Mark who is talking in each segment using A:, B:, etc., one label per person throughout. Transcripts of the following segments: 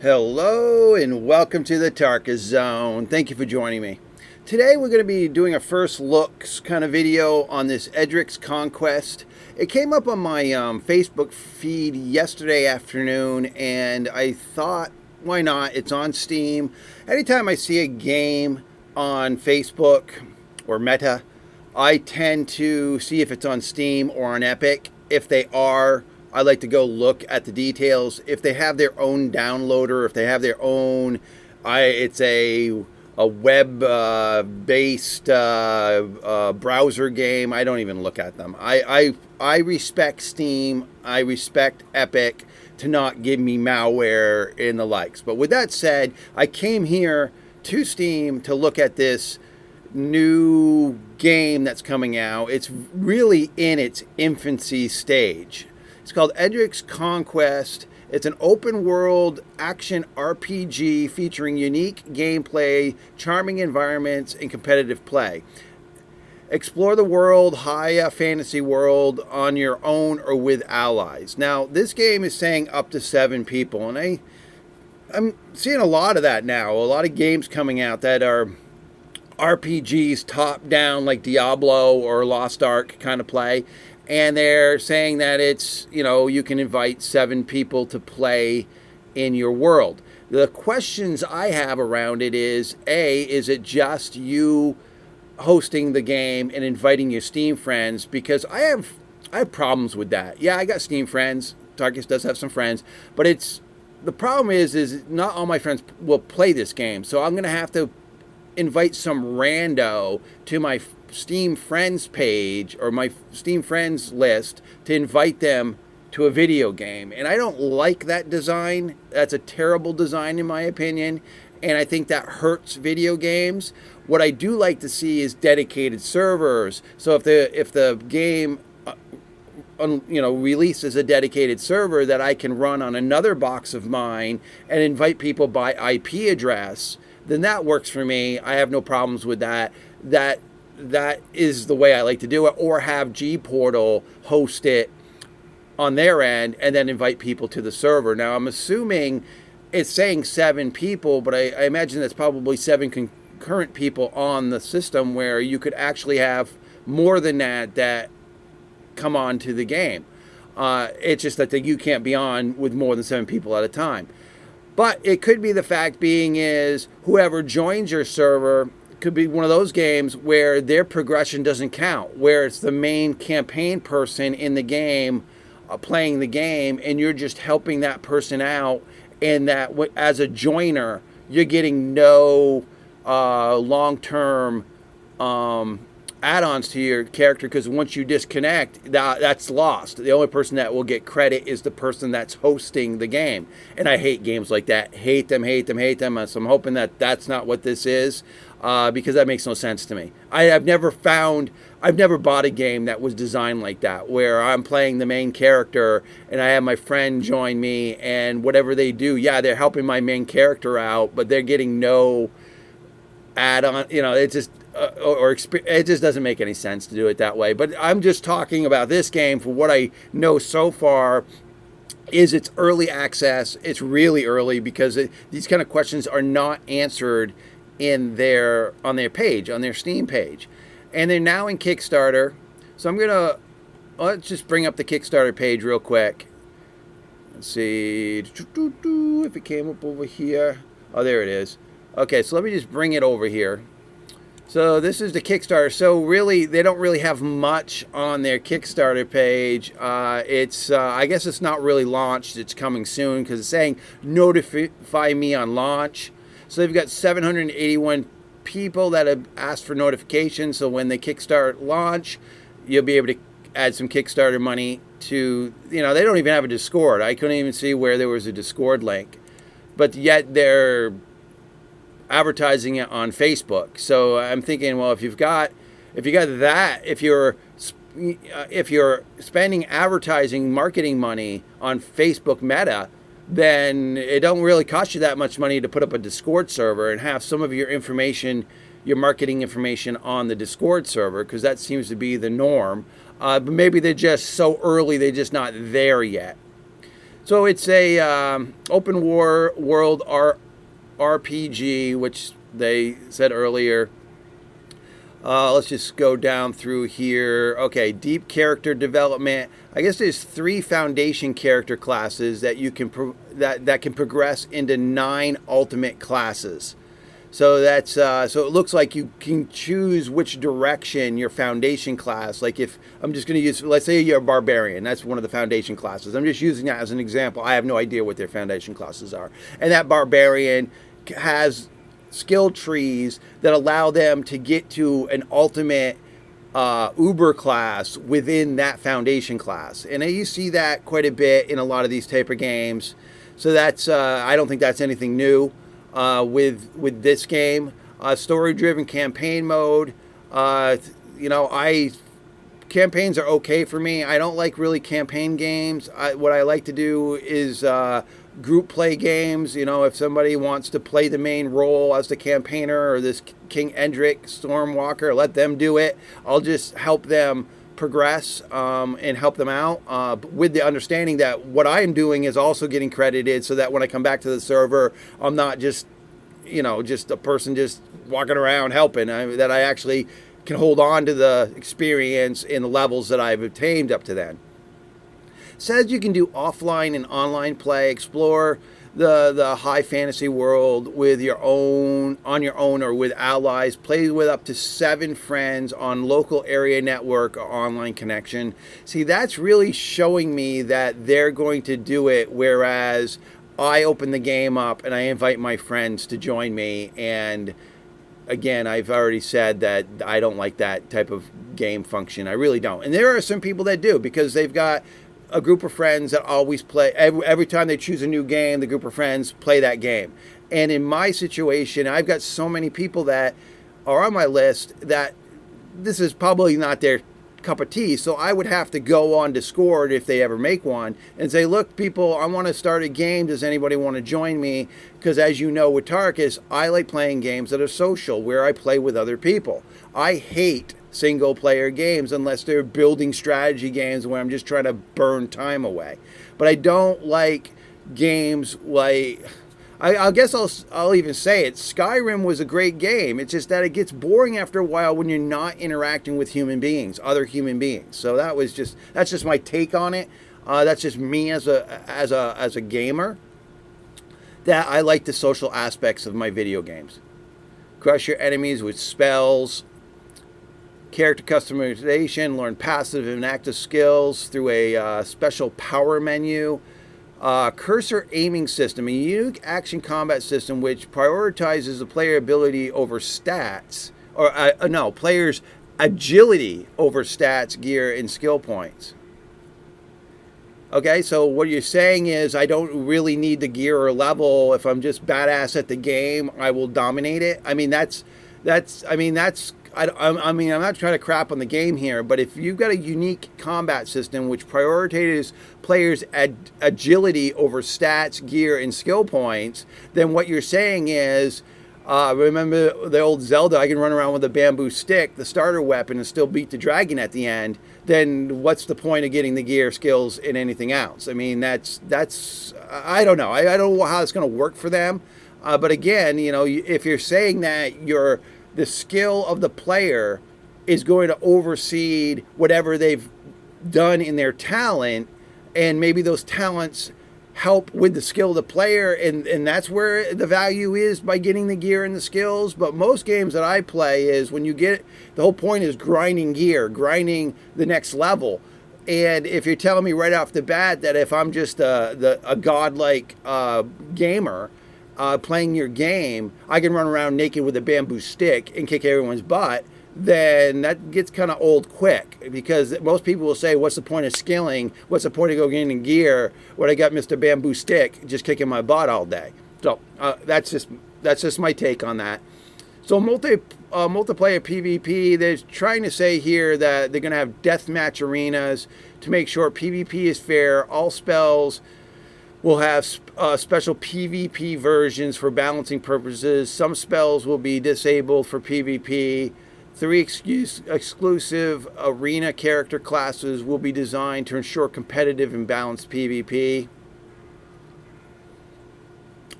A: Hello and welcome to the Tarkis Zone. Thank you for joining me. Today we're going to be doing a first looks kind of video on this Edrick's Conquest. It came up on my Facebook feed yesterday afternoon and I thought, why not? It's on Steam. Anytime I see a game on Facebook or Meta, I tend to see if it's on Steam or on Epic. If they are, I like to go look at the details. If they have their own downloader, if they have their own, it's a web-based browser game, I don't even look at them. I respect Steam. I respect Epic to not give me malware and the likes. But with that said, I came here to Steam to look at this new game that's coming out. It's really in its infancy stage. It's called Edrick's Conquest. It's an open world action RPG featuring unique gameplay, charming environments, and competitive play. Explore the world, high fantasy world on your own or with allies. Now, this game is saying up to 7 people, and I'm seeing a lot of that now. A lot of games coming out that are RPGs top down like Diablo or Lost Ark kind of play. And they're saying that it's, you can invite 7 people to play in your world. The questions I have around it is it just you hosting the game and inviting your Steam friends? Because I have problems with that. Yeah, I got Steam friends. Tarkis does have some friends. But the problem is not all my friends will play this game. So I'm going to have to invite some rando to my Steam friends page or my Steam friends list to invite them to a video game. And I don't like that design. That's a terrible design in my opinion. And I think that hurts video games. What I do like to see is dedicated servers. So if the game releases a dedicated server that I can run on another box of mine and invite people by IP address, then that works for me. I have no problems with that. That is the way I like to do it, or have G-Portal host it on their end and then invite people to the server. Now, I'm assuming it's saying 7 people, but I imagine that's probably 7 concurrent people on the system where you could actually have more than that come on to the game. It's just that you can't be on with more than 7 people at a time. But it could be the fact being is whoever joins your server could be one of those games where their progression doesn't count, where it's the main campaign person in the game playing the game, and you're just helping that person out, and that as a joiner, you're getting no long-term add-ons to your character, because once you disconnect, that's lost. The only person that will get credit is the person that's hosting the game. And I hate games like that. Hate them. So I'm hoping that that's not what this is, because that makes no sense to me. I've never bought a game that was designed like that, where I'm playing the main character and I have my friend join me, and whatever they do, yeah, they're helping my main character out, but they're getting no add-on. It just it just doesn't make any sense to do it that way. But I'm just talking about this game for what I know so far. Is it's early access. It's really early because these kind of questions are not answered on their page, on their Steam page, and they're now in Kickstarter. So let's just bring up the Kickstarter page real quick. Let's see if it came up over here. Oh, there it is. Okay, so let me just bring it over here. So this is the Kickstarter. So really, they don't really have much on their Kickstarter page. I guess it's not really launched. It's coming soon because it's saying notify me on launch. So they've got 781 people that have asked for notifications. So when they Kickstart launch, you'll be able to add some Kickstarter money to, they don't even have a Discord. I couldn't even see where there was a Discord link. But yet they're advertising it on Facebook. So I'm thinking, well, if you've got that, if you're spending advertising marketing money on Facebook Meta, then it don't really cost you that much money to put up a Discord server and have some of your information, your marketing information on the Discord server, because that seems to be the norm. But maybe they're just so early, they're just not there yet. So it's a open world RPG, which they said earlier. Let's just go down through here. Okay, deep character development. I guess there's 3 foundation character classes that you can that can progress into 9 ultimate classes. So that's so it looks like you can choose which direction your foundation class. Like if I'm just going to use, let's say you're a barbarian, that's one of the foundation classes. I'm just using that as an example. I have no idea what their foundation classes are, and that barbarian has skill trees that allow them to get to an ultimate uber class within that foundation class. And you see that quite a bit in a lot of these type of games. So that's I don't think that's anything new with this game. Story-driven campaign mode. Campaigns are okay for me. I don't like really campaign games. What I like to do is group play games. If somebody wants to play the main role as the campaigner or this King Edrick Stormwalker, let them do it. I'll just help them progress and help them out with the understanding that what I am doing is also getting credited, so that when I come back to the server, I'm not just a person just walking around helping. That I actually can hold on to the experience in the levels that I've obtained up to then. Says you can do offline and online play, explore the high fantasy world on your own or with allies, play with up to 7 friends on local area network or online connection. See, that's really showing me that they're going to do it, whereas I open the game up and I invite my friends to join me. And again, I've already said that I don't like that type of game function. I really don't. And there are some people that do, because they've got a group of friends that always play. Every time they choose a new game, the group of friends play that game. And in my situation, I've got so many people that are on my list that this is probably not their cup of tea. So I would have to go on Discord, if they ever make one, and say, look, people, I want to start a game. Does anybody want to join me? Because as you know, with Tarkis, I like playing games that are social, where I play with other people. I hate single player games unless they're building strategy games where I'm just trying to burn time away. But I don't like games like, I guess I'll even say it, Skyrim was a great game. It's just that it gets boring after a while when you're not interacting with other human beings. So that's just my take on it. That's just me as a gamer, that I like the social aspects of my video games. Crush your enemies with spells. Character customization, learn passive and active skills through a special power menu. Cursor aiming system, a unique action combat system which prioritizes the player ability over stats, players' agility over stats, gear, and skill points. Okay, so what you're saying is I don't really need the gear or level. If I'm just badass at the game, I will dominate it. I'm not trying to crap on the game here, but if you've got a unique combat system which prioritizes players' agility over stats, gear, and skill points, then what you're saying is, remember the old Zelda, I can run around with a bamboo stick, the starter weapon, and still beat the dragon at the end. Then what's the point of getting the gear, skills, and anything else? I mean, that's I don't know. I don't know how it's going to work for them. But again, if you're saying that the skill of the player is going to oversee whatever they've done in their talent, and maybe those talents help with the skill of the player, and that's where the value is by getting the gear and the skills. But most games that I play is when you get, the whole point is grinding gear, grinding the next level. And if you're telling me right off the bat that if I'm just a godlike gamer, playing your game, I can run around naked with a bamboo stick and kick everyone's butt, then that gets kind of old quick, because most people will say, what's the point of skilling? What's the point of going in gear when I got Mr. Bamboo Stick just kicking my butt all day? So that's just my take on that. So multiplayer PvP, they're trying to say here that they're going to have deathmatch arenas to make sure PvP is fair. All spells will have special PvP versions for balancing purposes. Some spells will be disabled for PvP. 3 exclusive arena character classes will be designed to ensure competitive and balanced PvP.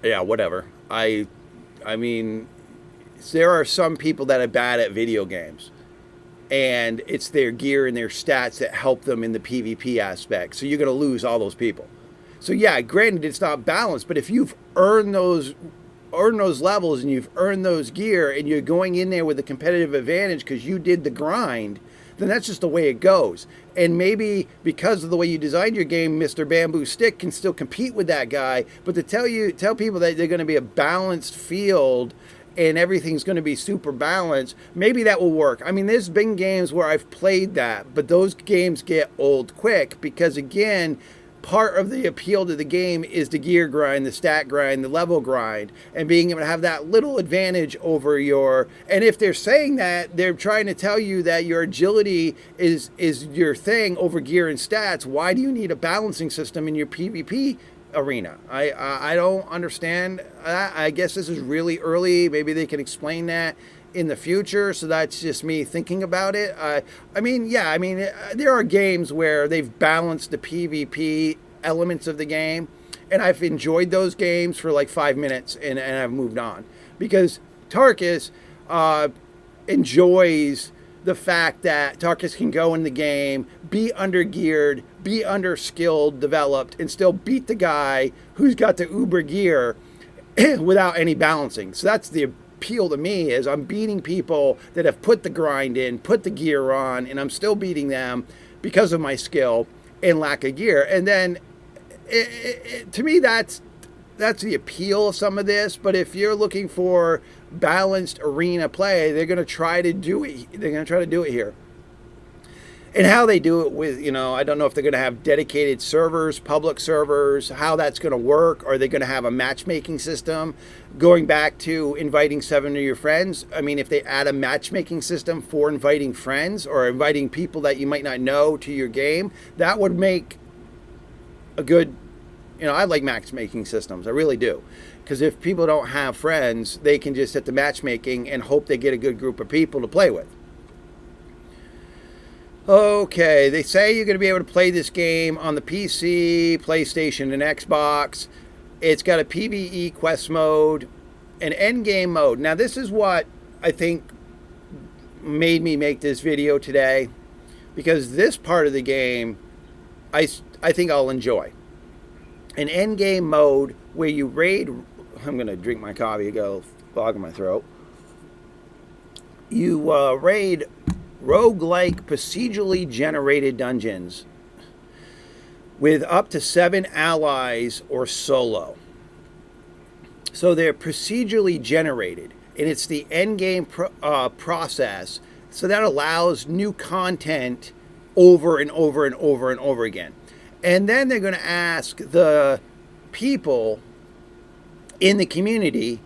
A: Yeah, whatever. I mean, there are some people that are bad at video games, and it's their gear and their stats that help them in the PvP aspect. So you're going to lose all those people. So yeah, granted it's not balanced, but if you've earned those levels and you've earned those gear and you're going in there with a competitive advantage because you did the grind, then that's just the way it goes. And maybe because of the way you designed your game, Mr. Bamboo Stick can still compete with that guy. But to tell people that they're going to be a balanced field and everything's going to be super balanced, maybe that will work. I mean, there's been games where I've played that, but those games get old quick because, again, part of the appeal to the game is the gear grind, the stat grind, the level grind, and being able to have that little advantage over your... And if they're saying that, they're trying to tell you that your agility is your thing over gear and stats. Why do you need a balancing system in your PvP arena? I don't understand that. I guess this is really early. Maybe they can explain that in the future. So that's just me thinking about it. I mean, there are games where they've balanced the PvP elements of the game, and I've enjoyed those games for like 5 minutes, and I've moved on because Tarkis enjoys the fact that Tarkis can go in the game, be under-geared, be under-skilled, developed, and still beat the guy who's got the uber gear without any balancing. So that's the appeal to me, is I'm beating people that have put the grind in, put the gear on, and I'm still beating them because of my skill and lack of gear. And then, to me, that's the appeal of some of this. But if you're looking for balanced arena play, they're going to try to do it. They're going to try to do it here. And how they do it with, I don't know if they're going to have dedicated servers, public servers, how that's going to work. Are they going to have a matchmaking system? Going back to inviting 7 of your friends, I mean, if they add a matchmaking system for inviting friends or inviting people that you might not know to your game, that would make a good, I like matchmaking systems. I really do. Because if people don't have friends, they can just hit the matchmaking and hope they get a good group of people to play with. Okay, they say you're going to be able to play this game on the PC, PlayStation, and Xbox. It's got a PvE quest mode, an endgame mode. Now, this is what I think made me make this video today, because this part of the game I think I'll enjoy. An endgame mode where you raid... I'm going to drink my coffee, go fog in my throat. You raid roguelike procedurally generated dungeons with up to 7 allies or solo. So they're procedurally generated, and it's the end game process. So that allows new content over and over and over and over again. And then they're going to ask the people in the community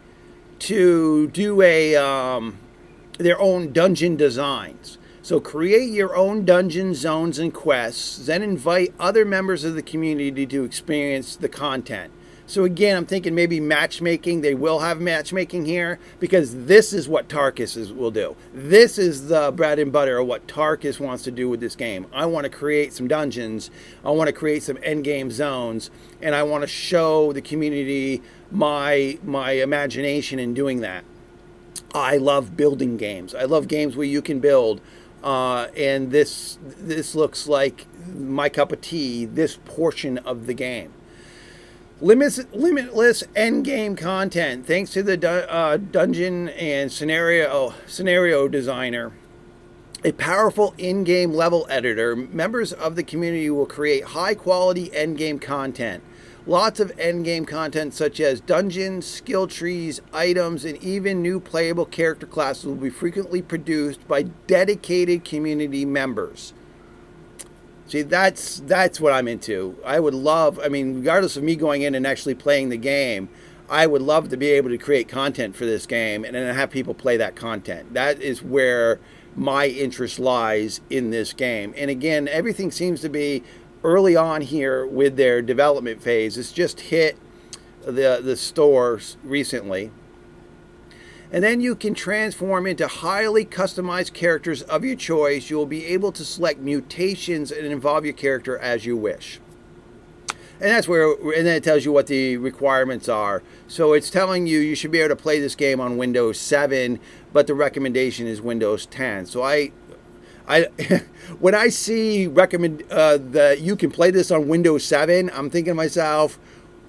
A: to do their own dungeon designs. So create your own dungeon zones and quests, then invite other members of the community to experience the content. So again, I'm thinking maybe matchmaking. They will have matchmaking here because this is what Tarkis will do. This is the bread and butter of what Tarkis wants to do with this game. I want to create some dungeons. I want to create some endgame zones, and I want to show the community my imagination in doing that. I love building games. I love games where you can build. And this looks like my cup of tea, this portion of the game. Limitless endgame content. Thanks to the dungeon and scenario designer, a powerful in-game level editor, members of the community will create high-quality endgame content. Lots of endgame content such as dungeons, skill trees, items, and even new playable character classes will be frequently produced by dedicated community members. See, that's what I'm into. I would love, regardless of me going in and actually playing the game, I would love to be able to create content for this game and then have people play that content. That is where my interest lies in this game. And again, everything seems to be early on here with their development phase. It's just hit the stores recently. And then you can transform into highly customized characters of your choice. You will be able to select mutations and evolve your character as you wish. And that's where, and then it tells you what the requirements are. So it's telling you should be able to play this game on Windows 7, but the recommendation is Windows 10. So I when I see that you can play this on Windows 7, I'm thinking to myself,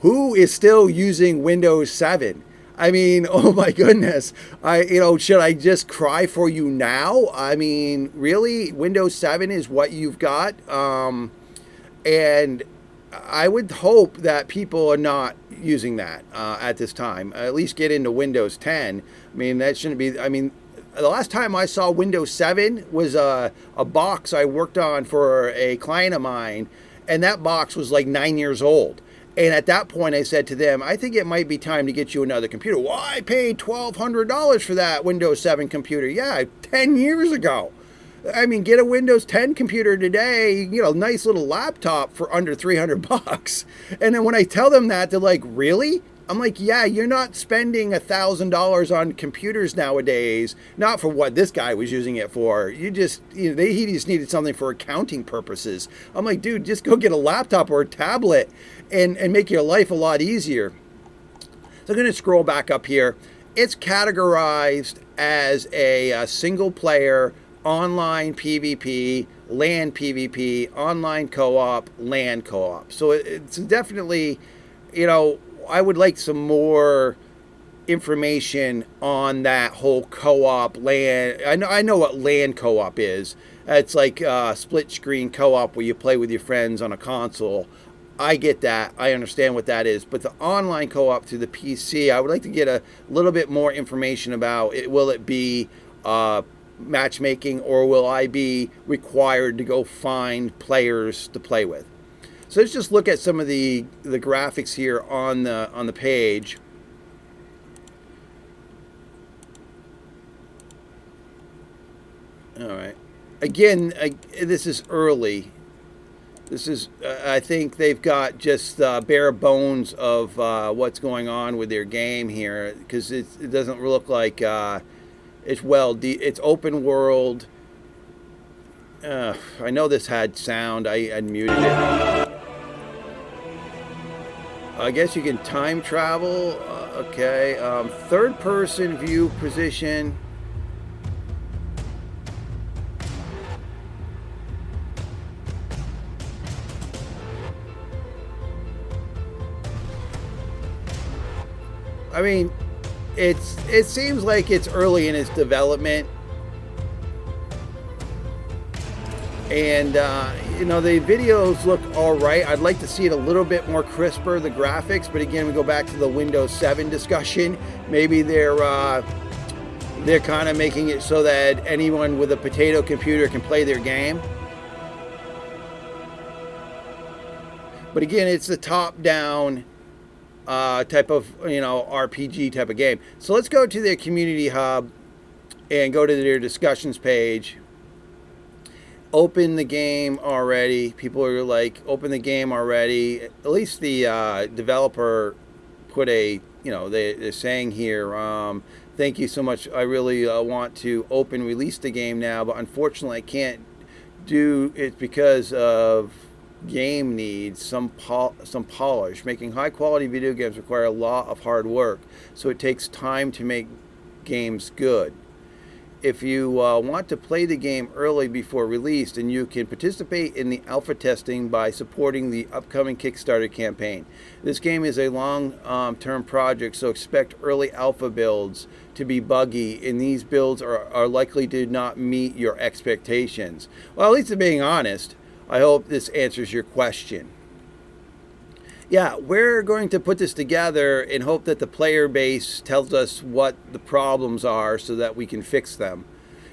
A: who is still using Windows 7? I mean, oh my goodness. Should I just cry for you now? I mean, really? Windows 7 is what you've got? And I would hope that people are not using that at this time. At least get into Windows 10. I mean, that shouldn't be, the last time I saw Windows 7 was a box I worked on for a client of mine, and that box was like 9 years old. And at that point, I said to them, I think it might be time to get you another computer. Well, I paid $1,200 for that Windows 7 computer. Yeah, 10 years ago. I mean, get a Windows 10 computer today, nice little laptop for under $300. And then when I tell them that, they're like, really? I'm like, yeah, you're not spending $1,000 on computers nowadays, not for what this guy was using it for. He just needed something for accounting purposes. I'm like, dude, just go get a laptop or a tablet and make your life a lot easier. So I'm going to scroll back up here. It's categorized as a single player, online PvP, LAN PvP, online co-op, LAN co-op. So it's definitely, I would like some more information on that whole co-op LAN. I know what LAN co-op is. It's like split screen co-op where you play with your friends on a console. I get that. I understand what that is. But the online co-op through the PC, I would like to get a little bit more information about it. Will it be matchmaking, or will I be required to go find players to play with? So let's just look at some of the graphics here on the page. All right. Again, this is early. This is, I think they've got just bare bones of what's going on with their game here, because it doesn't look like it's it's open world. I know this had sound. I unmuted it. I guess you can time travel. Okay. Third person view position. I mean, it seems like it's early in its development. And, the videos look all right. I'd like to see it a little bit more crisper, the graphics. But again, we go back to the Windows 7 discussion. Maybe they're kind of making it so that anyone with a potato computer can play their game. But again, it's the top-down type of, RPG type of game. So let's go to their community hub and go to their discussions page. Open the game already. People are like, open the game already. At least the developer put they're saying here, thank you so much. I really want to release the game now, but unfortunately I can't do it because of game needs some polish. Making high quality video games require a lot of hard work, so it takes time to make games good. If you want to play the game early before release, then you can participate in the alpha testing by supporting the upcoming Kickstarter campaign. This game is a long-term project, so expect early alpha builds to be buggy, and these builds are likely to not meet your expectations. Well, at least they're being honest. I hope this answers your question. Yeah, we're going to put this together and hope that the player base tells us what the problems are so that we can fix them.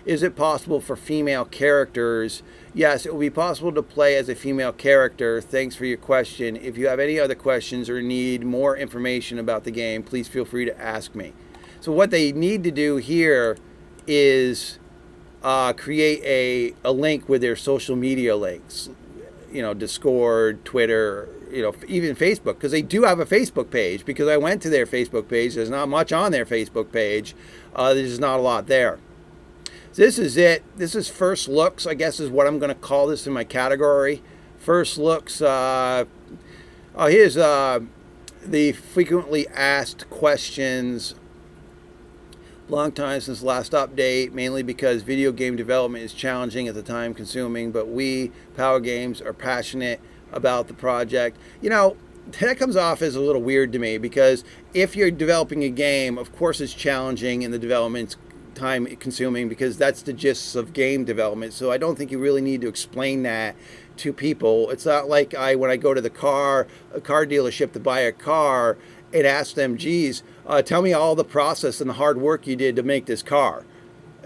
A: Is it possible for female characters? Yes, it will be possible to play as a female character. Thanks for your question. If you have any other questions or need more information about the game, please feel free to ask me. So what they need to do here is create a link with their social media links. Discord, Twitter, even Facebook, because they do have a Facebook page, because I went to their Facebook page. There's not much on their Facebook page. There's not a lot there. So this is it. This is first looks, I guess is what I'm going to call this in my category. First looks, Oh, here's the frequently asked questions. Long time since last update, mainly because video game development is challenging at the time consuming, but we, Power Games, are passionate about the project. You know, that comes off as a little weird to me, because if you're developing a game, of course it's challenging and the development's time consuming, because that's the gist of game development. So I don't think you really need to explain that to people. It's not like when I go to a car dealership to buy a car and ask them, geez, tell me all the process and the hard work you did to make this car.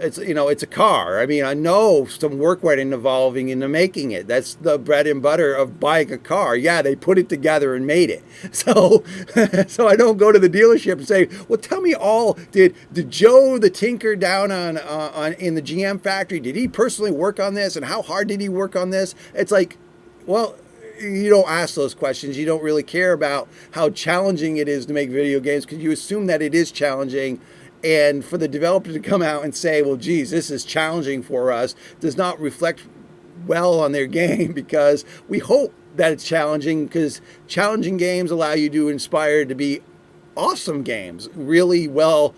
A: It's, you know, it's a car. I mean, I know some work went involving into making it. That's the bread and butter of buying a car. Yeah, they put it together and made it. So, so I don't go to the dealership and say, well, tell me all. Did Joe the tinker down on in the GM factory, did he personally work on this, and how hard did he work on this? It's like, well, you don't ask those questions. You don't really care about how challenging it is to make video games, because you assume that it is challenging. And for the developer to come out and say, well, geez, this is challenging for us, does not reflect well on their game, because we hope that it's challenging, because challenging games allow you to inspire to be awesome games, really well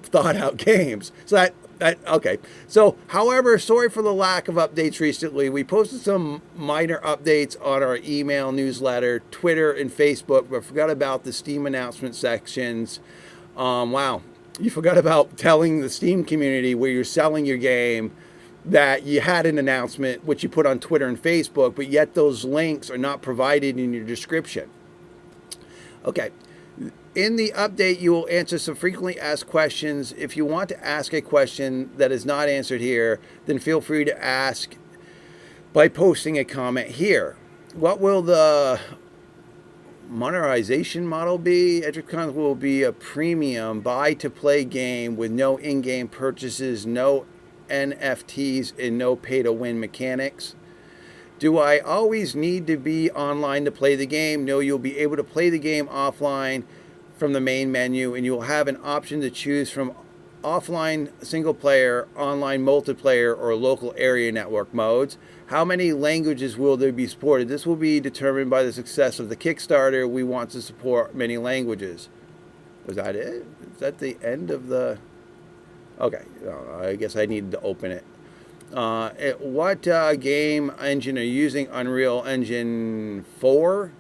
A: thought out games. So okay. So, however, sorry for the lack of updates recently. We posted some minor updates on our email newsletter, Twitter, and Facebook, but forgot about the Steam announcement sections. Wow. You forgot about telling the Steam community where you're selling your game that you had an announcement, which you put on Twitter and Facebook, but yet those links are not provided in your description. Okay. In the update, you will answer some frequently asked questions. If you want to ask a question that is not answered here, then feel free to ask by posting a comment here. What will the monetization model be? Edrick will be a premium buy-to-play game with no in-game purchases, no NFTs, and no pay-to-win mechanics. Do I always need to be online to play the game? No, you'll be able to play the game offline from the main menu, and you will have an option to choose from offline single player, online multiplayer, or local area network modes. How many languages will there be supported? This will be determined by the success of the Kickstarter. We want to support many languages. Was that it? Is that the end of the... Okay, I guess I needed to open it. What game engine are you using? Unreal Engine 4?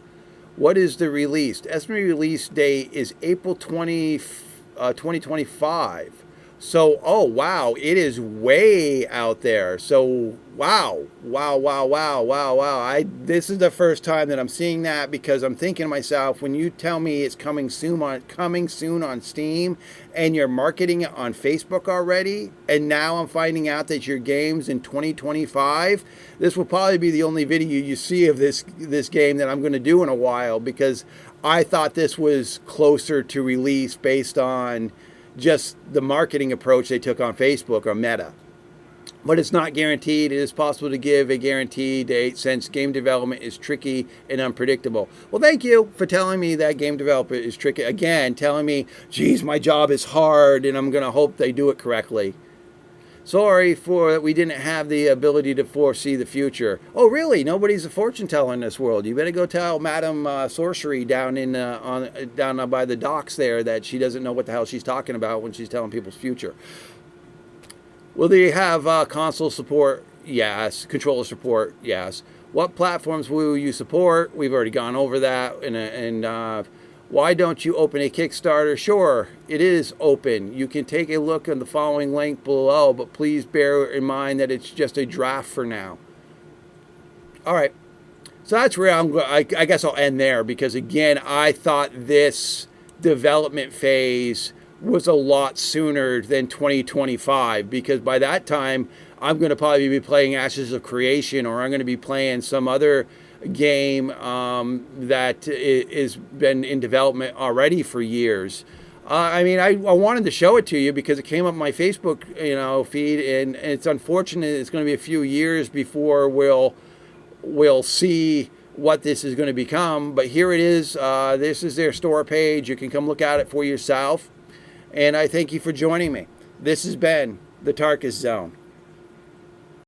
A: What is the release? The estimated release date is April 2025. So, oh, wow, it is way out there. So, wow. This is the first time that I'm seeing that, because I'm thinking to myself, when you tell me it's coming soon on Steam, and you're marketing it on Facebook already, and now I'm finding out that your game's in 2025, this will probably be the only video you see of this game that I'm going to do in a while, because I thought this was closer to release based on just the marketing approach they took on Facebook or Meta. But it's not guaranteed. It is possible to give a guaranteed date, since game development is tricky and unpredictable. Well, thank you for telling me that game development is tricky. Again, telling me, geez, my job is hard and I'm going to hope they do it correctly. Sorry for that we didn't have the ability to foresee the future. Oh, really? Nobody's a fortune teller in this world. You better go tell Madam Sorcery down by the docks there that she doesn't know what the hell she's talking about when she's telling people's future. Will they have console support? Yes. Controller support? Yes. What platforms will you support? We've already gone over that. And why don't you open a Kickstarter? Sure, it is open. You can take a look at the following link below, but please bear in mind that it's just a draft for now. All right. So that's where I guess I'll end there, because, again, I thought this development phase was a lot sooner than 2025, because by that time I'm going to probably be playing Ashes of Creation, or I'm going to be playing some other game that has been in development already for years. I mean, I wanted to show it to you because it came up my Facebook, feed, and it's unfortunate it's going to be a few years before we'll see what this is going to become. But here it is. This is their store page. You can come look at it for yourself. And I thank you for joining me. This has been the Tarkis Zone.